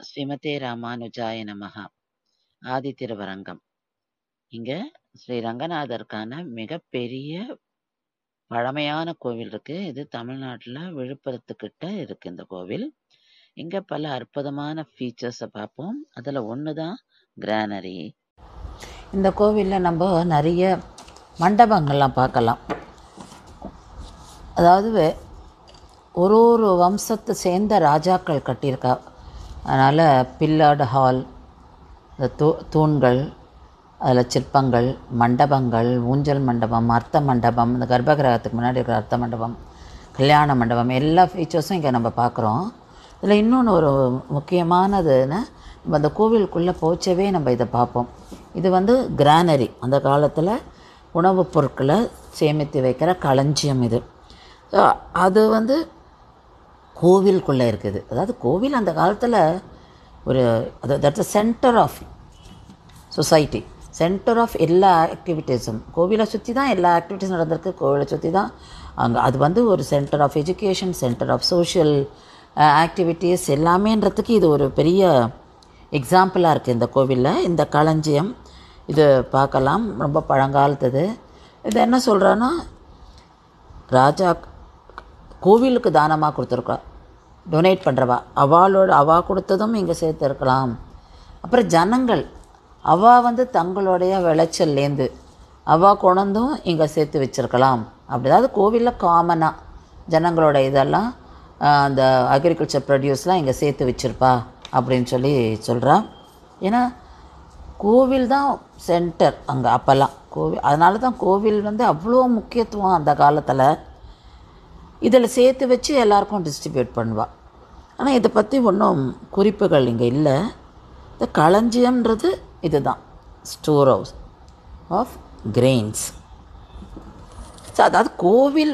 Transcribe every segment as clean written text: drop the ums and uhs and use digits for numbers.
ஸ்ரீமதே ராமானுஜாய நமஹ. ஆதி திருவரங்கம். இங்க ஸ்ரீ ரங்கநாதருக்கான மிகப்பெரிய பழமையான கோவில் இருக்கு. இது தமிழ்நாட்டுல விழுப்புரத்துக்கிட்ட இருக்கு இந்த கோவில். இங்க பல அற்புதமான ஃபீச்சர்ஸை பார்ப்போம். அதுல ஒண்ணுதான் கிரானரி. இந்த கோவில்ல நம்ம நிறைய மண்டபங்கள்லாம் பார்க்கலாம். அதாவது ஒரு ஒரு வம்சத்தை சேர்ந்த ராஜாக்கள் கட்டியிருக்கா. அதனால் பில்லர்டு ஹால், இந்த தூண்கள், அதில் சிற்பங்கள், மண்டபங்கள், ஊஞ்சல் மண்டபம், அர்த்த மண்டபம், இந்த கர்ப்பகிரகத்துக்கு முன்னாடி இருக்கிற அர்த்த மண்டபம், கல்யாண மண்டபம், எல்லா ஃபீச்சர்ஸும் இங்கே நம்ம பார்க்குறோம். இதில் இன்னொன்று ஒரு முக்கியமானதுன்னா, நம்ம அந்த கோவிலுக்குள்ளே போச்சவே நம்ம இதை பார்ப்போம். இது கிரானரி, அந்த காலத்தில் உணவுப் பொருட்களை சேமித்து வைக்கிற களஞ்சியம். இது அது கோவிலுக்குள்ளே இருக்குது. அதாவது கோவில் அந்த காலத்தில் that's a centre of society, centre of எல்லா ஆக்டிவிட்டீஸும். கோவிலை சுற்றி தான் எல்லா ஆக்டிவிட்டீஸும் நடந்திருக்கு. கோவிலை சுற்றி தான் அங்கே அது ஒரு centre of education, centre of social activities எல்லாமேன்றதுக்கு இது ஒரு பெரிய எக்ஸாம்பிளாக இருக்குது இந்த கோவிலில். இந்த களஞ்சியம் இது பார்க்கலாம், ரொம்ப பழங்காலத்தது. இது என்ன சொல்கிறான்னா, ராஜா கோவிலுக்கு தானமாக கொடுத்துருக்கா, டொனேட் பண்ணுறவா, அவா கொடுத்ததும் இங்கே சேர்த்துருக்கலாம். அப்புறம் ஜனங்கள் தங்களுடைய விளைச்சல்லேருந்து கொண்டும் இங்கே சேர்த்து வச்சுருக்கலாம். அப்படி அதாவது கோவிலில் காமனாக ஜனங்களோட இதெல்லாம் அந்த அக்ரிகல்ச்சர் ப்ரொடியூஸ்லாம் இங்கே சேர்த்து வச்சுருப்பா அப்படின்னு சொல்கிறா. ஏன்னா கோவில் தான் சென்டர் அங்கே அப்போல்லாம். அதனால தான் கோவில் அவ்வளோ முக்கியத்துவம் அந்த காலத்தில். இதில் சேர்த்து வச்சு எல்லாருக்கும் டிஸ்ட்ரிபியூட் பண்ணுவாள். ஆனால் இதை பற்றி ஒன்றும் குறிப்புகள் இங்கே இல்லை. இந்த களஞ்சியம்ன்றது இதுதான், store house of grains. So அதாவது கோவில்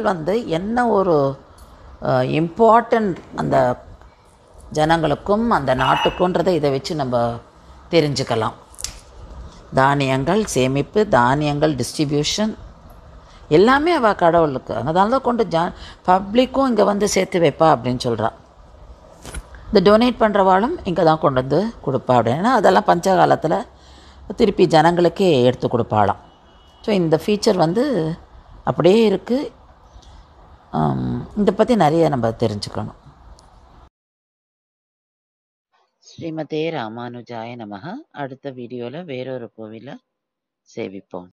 என்ன ஒரு இம்பார்ட்டண்ட் அந்த ஜனங்களுக்கும் அந்த நாட்டுக்குன்றதை இதை வச்சு நம்ம தெரிஞ்சுக்கலாம். தானியங்கள் சேமிப்பு, தானியங்கள் டிஸ்ட்ரிபியூஷன் எல்லாமே அவள் கடவுளுக்கு. அதனால தான் கொண்டு பப்ளிக்கும் இங்கே சேர்த்து வைப்பா அப்படின்னு சொல்கிறான். இந்த டொனேட் பண்ணுறவாளும் இங்கே தான் கொண்டு வந்து கொடுப்பா அப்படின்னா, அதெல்லாம் பஞ்ச காலத்தில் திருப்பி ஜனங்களுக்கே எடுத்து கொடுப்பாளாம். ஸோ இந்த ஃபீச்சர் அப்படியே இருக்குது. இதை பற்றி நிறைய நம்ம தெரிஞ்சுக்கணும். ஸ்ரீமதே ராமானுஜாய நமஹ. அடுத்த வீடியோவில் வேறொரு கோவிலை சேவிப்போம்.